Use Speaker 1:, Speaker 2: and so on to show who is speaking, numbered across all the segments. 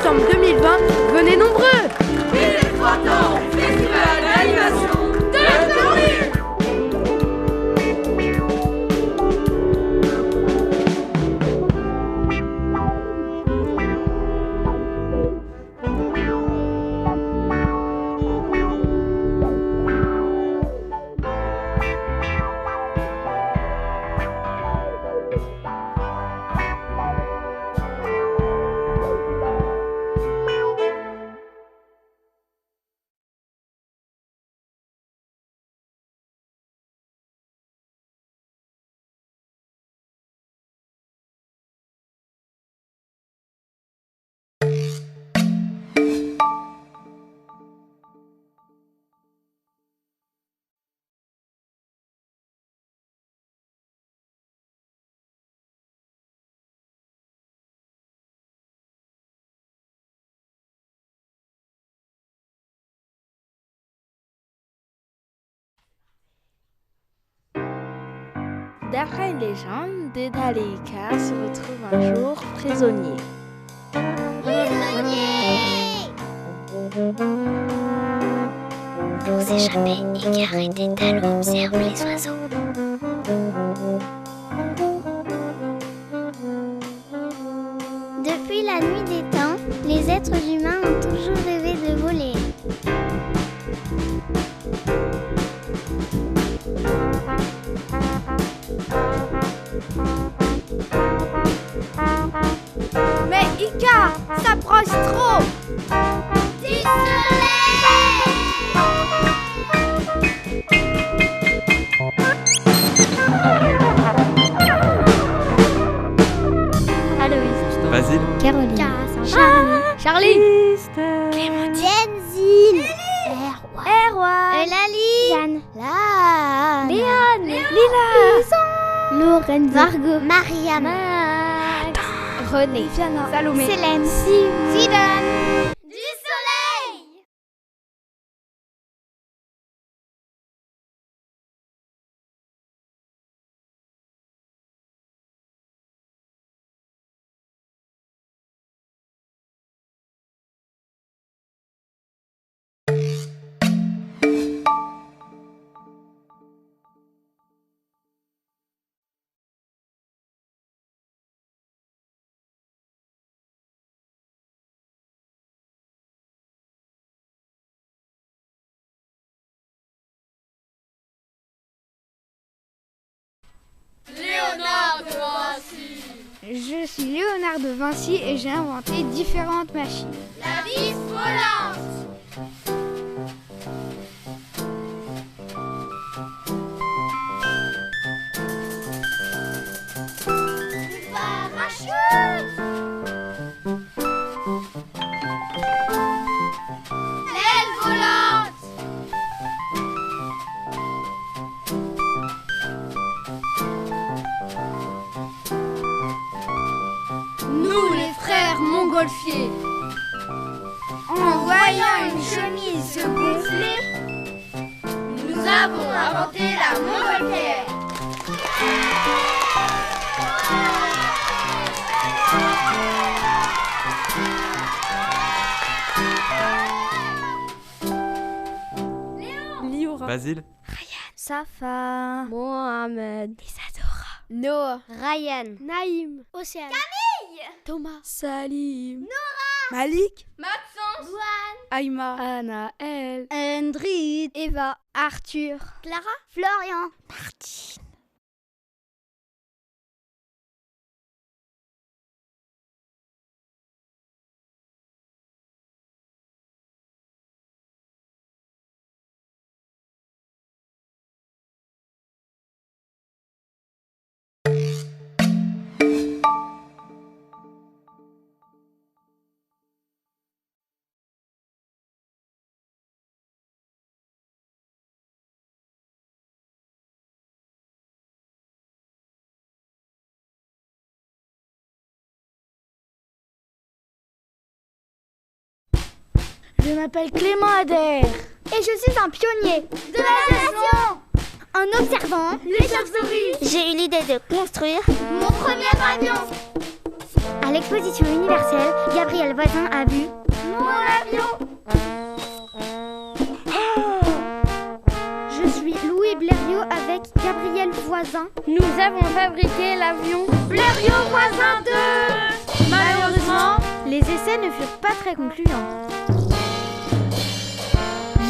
Speaker 1: décembre 2020, venez nombreux.
Speaker 2: Et les 30 ans, festival d'animation de Paris.
Speaker 3: D'après une légende, Dédale et Ika se retrouvent un jour prisonniers.
Speaker 4: Prisonniers! Pour s'échapper, Ika et Dédale observent les oiseaux. Depuis la nuit des temps, les êtres humains ont toujours rêvé de voler.
Speaker 1: Mais Ika, s'approche trop.
Speaker 4: Du soleil! Aloïs,
Speaker 5: Basile,
Speaker 4: Caroline,
Speaker 1: Charlie,
Speaker 4: Jenzine, Erwan, Eulalie, Jeanne, Léon, Lila, Lorenzo, Margot, Mariam,
Speaker 1: René, Salomé,
Speaker 4: Célène, Zidane. Du soleil!
Speaker 2: Léonard de Vinci.
Speaker 1: Je suis Léonard de Vinci et j'ai inventé différentes machines.
Speaker 2: La vis volante. L'aile volante. Nous, les frères montgolfiers, en voyant une chemise se gonfler, nous avons inventé la montgolfière.
Speaker 1: Liora,
Speaker 5: Basile,
Speaker 3: Safa,
Speaker 1: Mohamed,
Speaker 3: Isadora,
Speaker 1: Noah,
Speaker 4: Ryan,
Speaker 1: Naïm,
Speaker 4: Océane,
Speaker 1: Thomas, Salim, Malik,
Speaker 2: Maxence,
Speaker 1: Aïma, Anaël,
Speaker 4: Andrid,
Speaker 1: Eva, Arthur,
Speaker 4: Clara, Florian,
Speaker 1: Martine.
Speaker 3: Je m'appelle Clément Adair.
Speaker 4: Et je suis un pionnier de la nation. En observant
Speaker 2: les chauves-souris,
Speaker 4: j'ai eu l'idée de construire
Speaker 2: mon premier avion.
Speaker 5: À l'exposition universelle, Gabriel Voisin a vu
Speaker 2: Mon avion.
Speaker 1: Je suis Louis Blériot avec Gabriel Voisin.
Speaker 3: Nous avons fabriqué l'avion
Speaker 2: Blériot Voisin 2. Malheureusement,
Speaker 1: Les essais ne furent pas très concluants.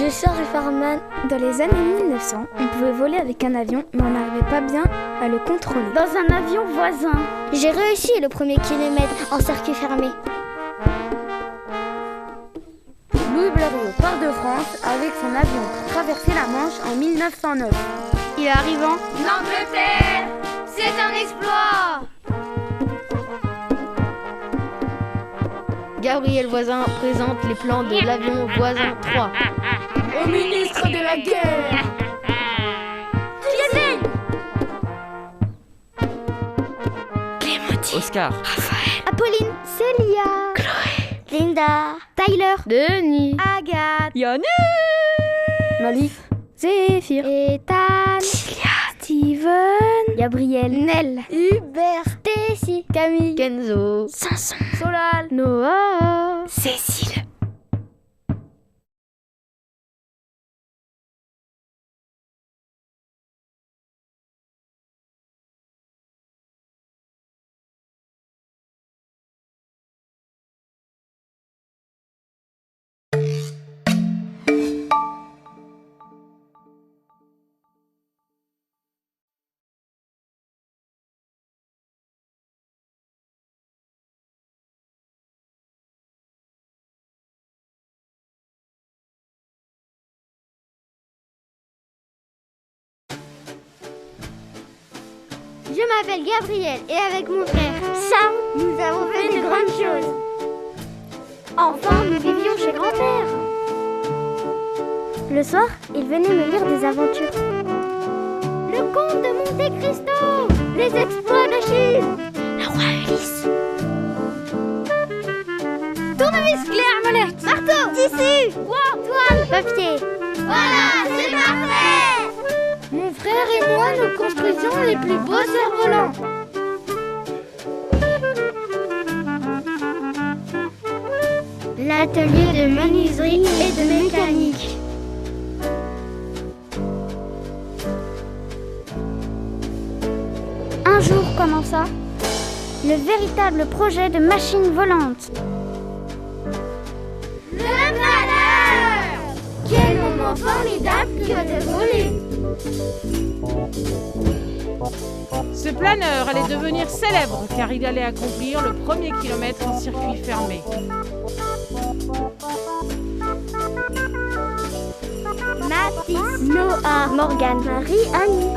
Speaker 5: Je sors Farman.
Speaker 1: Dans les années 1900, on pouvait voler avec un avion, mais on n'arrivait pas bien à le contrôler.
Speaker 5: Dans un avion voisin. J'ai réussi le premier kilomètre en circuit fermé.
Speaker 3: Louis Blériot part de France avec son avion pour traverser la Manche en 1909.
Speaker 1: Il arrive en
Speaker 2: l'Angleterre, c'est un exploit.
Speaker 3: Gabriel Voisin présente les plans de l'avion Voisin 3.
Speaker 2: Au ministre de la guerre.
Speaker 6: Oscar,
Speaker 1: Apolline, Célia,
Speaker 5: Linda.
Speaker 1: Tyler,
Speaker 3: Denis,
Speaker 1: Agathe,
Speaker 3: Yannick, Malik,
Speaker 1: Zéphir, Ethan, Steven,
Speaker 3: Gabriel,
Speaker 1: Nel,
Speaker 5: Hubert. Stacy.
Speaker 1: Camille,
Speaker 3: Kenzo,
Speaker 5: Sanson.
Speaker 3: Solal,
Speaker 1: Noah,
Speaker 5: Cécile.
Speaker 1: Je m'appelle Gabriel et avec mon frère Sam, nous avons fait de grandes choses. Enfant, nous vivions chez grand-père.
Speaker 5: Le soir, il venait me lire des aventures.
Speaker 1: Le comte de Monte Cristo, les exploits d'Achille,
Speaker 5: Le roi Ulysse.
Speaker 1: tournevis, clé, armelette, marteau, tissu, bois, toile, papier.
Speaker 2: Voilà, c'est parfait.
Speaker 1: Mon frère et moi, nous construisions les plus beaux cerfs-volants. L'atelier de menuiserie et de mécanique. Un jour commença le véritable projet de machine volante.
Speaker 2: Le malheur.
Speaker 1: Quel moment formidable que de voler!
Speaker 7: Ce planeur allait devenir célèbre car il allait accomplir le premier kilomètre en circuit fermé.
Speaker 1: Mathis, Noah, Morgane, Marie, Annie,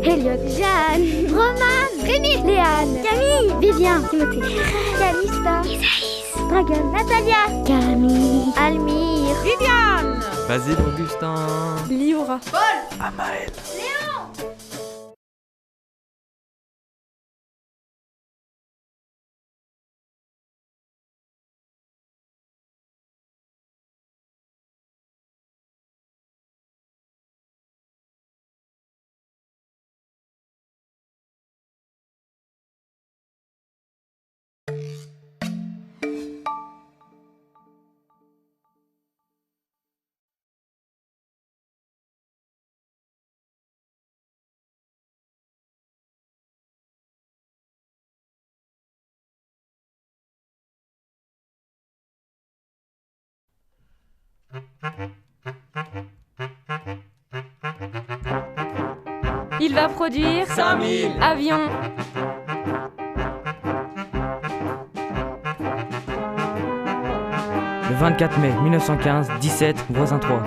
Speaker 1: Elliot, Jeanne, Roman, Rémi, Léane, Camille, Vivien, Timothée, Calista, Isaïs, Dragon, Natalia, Camille, Almire,
Speaker 7: Viviane,
Speaker 6: Basile, Augustin,
Speaker 3: Liora,
Speaker 6: Amael.
Speaker 3: Il va produire
Speaker 6: 5000.
Speaker 3: avions.
Speaker 6: Le 24 mai 1915, 17, Voisin 3.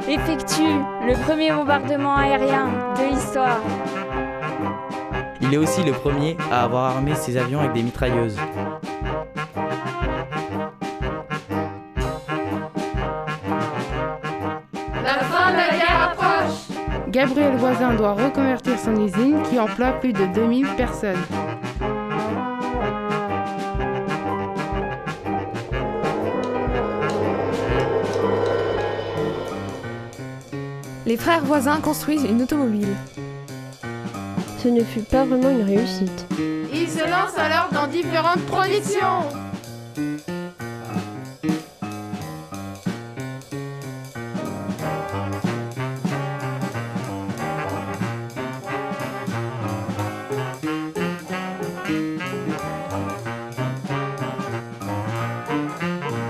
Speaker 3: Effectue le premier bombardement aérien de l'histoire.
Speaker 6: Il est aussi le premier à avoir armé ses avions avec des mitrailleuses.
Speaker 2: La fin de la guerre approche.
Speaker 8: Gabriel Voisin doit reconvertir son usine qui emploie plus de 2000 personnes.
Speaker 9: Les frères Voisins construisent une automobile. ce ne fut pas vraiment une réussite.
Speaker 8: Ils se lancent alors dans différentes productions.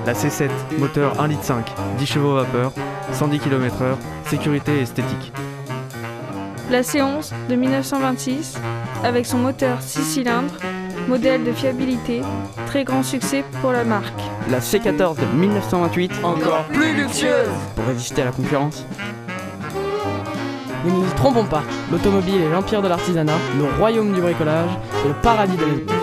Speaker 10: La C7, moteur 1,5 litre, 10 chevaux vapeur, 110 km/h, sécurité et esthétique.
Speaker 11: La C11 de 1926, avec son moteur 6 cylindres, modèle de fiabilité, très grand succès pour la marque.
Speaker 6: La C14 de 1928,
Speaker 2: Encore plus luxueuse.
Speaker 6: pour résister à la concurrence. Ne nous y trompons pas, l'automobile est l'empire de l'artisanat, le royaume du bricolage et le paradis de l'esbrouf.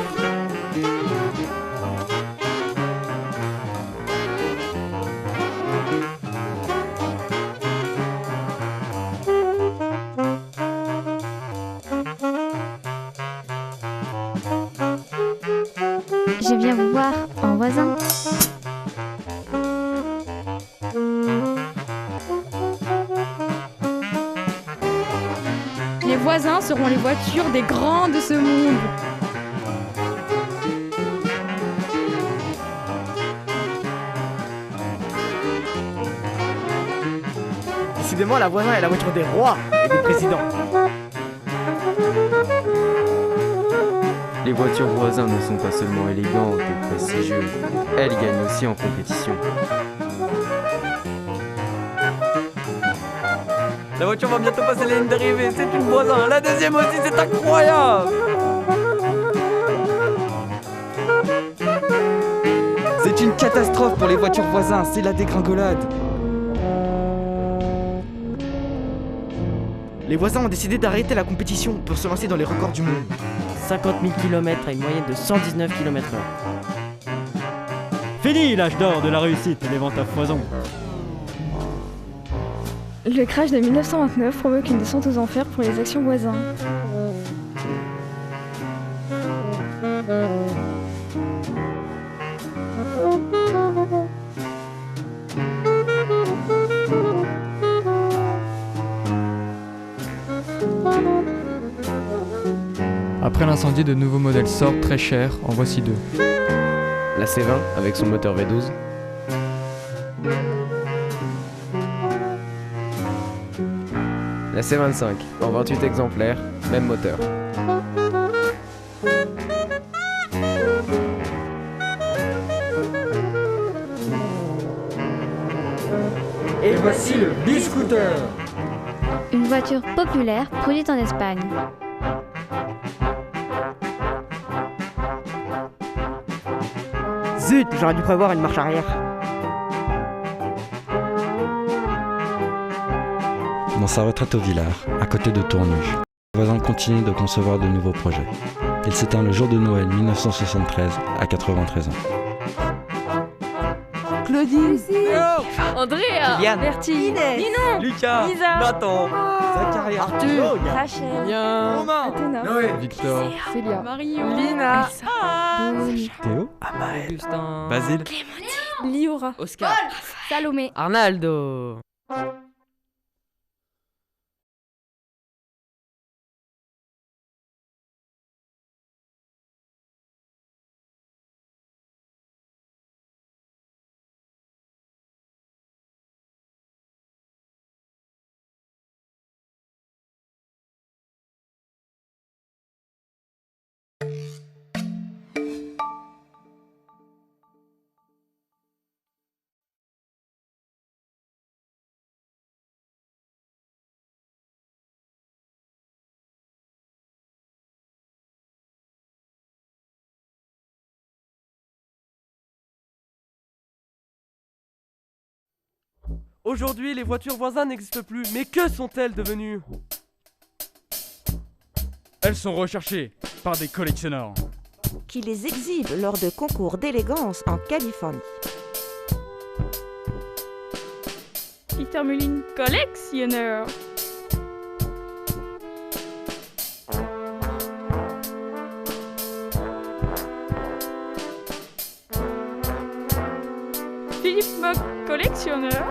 Speaker 5: Je viens vous voir en voisin.
Speaker 3: Les voisins seront les voitures des grands de ce monde.
Speaker 6: Décidément, la voisin est la voiture des rois et des présidents.
Speaker 10: Les voitures voisins ne sont pas seulement élégantes et prestigieuses, elles gagnent aussi en compétition.
Speaker 6: La voiture va bientôt passer les lignes d'arrivée, c'est une voisin. La deuxième aussi, c'est incroyable. C'est une catastrophe pour les voitures voisins, c'est la dégringolade. Les voisins ont décidé d'arrêter la compétition pour se lancer dans les records du monde. 50 000 km à une moyenne de 119 km/h.
Speaker 12: Fini l'âge d'or de la réussite et des ventes à foison.
Speaker 11: Le crash de 1929 provoque une descente aux enfers pour les actions voisins.
Speaker 13: Après l'incendie, de nouveaux modèles sortent très chers, en voici deux.
Speaker 10: La C20 avec son moteur V12. La C25 en 28 exemplaires, même moteur.
Speaker 2: Et voici le B-Scooter.
Speaker 5: Une voiture populaire produite en Espagne.
Speaker 6: Zut, j'aurais dû prévoir une marche arrière.
Speaker 14: Dans sa retraite au Villard, à côté de Tournu, le voisin continue de concevoir de nouveaux projets. Il s'éteint le jour de Noël 1973 à 93 ans.
Speaker 8: Claudine,
Speaker 7: Andrea,
Speaker 6: Liliane,
Speaker 7: Bertie,
Speaker 8: Inès,
Speaker 7: Ninon,
Speaker 6: Lucas,
Speaker 7: Lisa,
Speaker 6: Nathan, Zacharia,
Speaker 7: Arthur,
Speaker 11: Rachel,
Speaker 6: Bien,
Speaker 7: Romain,
Speaker 11: Athéna,
Speaker 2: Noé,
Speaker 13: Victor,
Speaker 3: Célia,
Speaker 7: Marion,
Speaker 8: Lina,
Speaker 12: Théo,
Speaker 6: Amael,
Speaker 7: Augustin,
Speaker 6: Basile,
Speaker 11: Liora,
Speaker 7: Oscar,
Speaker 3: Salomé.
Speaker 7: Arnaldo.
Speaker 15: Aujourd'hui, les voitures voisines n'existent plus, mais que sont-elles devenues?
Speaker 12: elles sont recherchées par des collectionneurs
Speaker 16: qui les exhibent lors de concours d'élégance en Californie.
Speaker 11: Peter Mullin, collectionneur. Philippe Mock, collectionneur.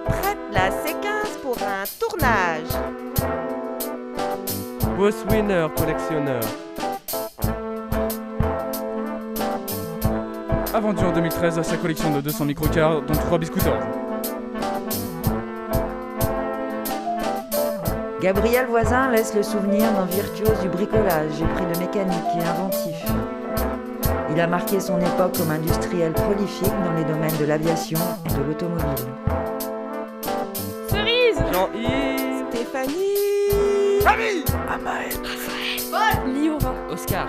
Speaker 16: Prête la C15 pour un tournage.
Speaker 15: Boss Winner, collectionneur.
Speaker 12: A vendu en 2013 sa collection de 200 microcars, dont 3 biscooters.
Speaker 17: Gabriel Voisin laisse le souvenir d'un virtuose du bricolage épris de mécanique et inventif. Il a marqué son époque comme industriel prolifique dans les domaines de l'aviation et de l'automobile.
Speaker 7: Cerise,
Speaker 15: Jean-Yves,
Speaker 16: Stéphanie,
Speaker 15: Camille,
Speaker 2: Amaël,
Speaker 11: Liora,
Speaker 6: Oscar,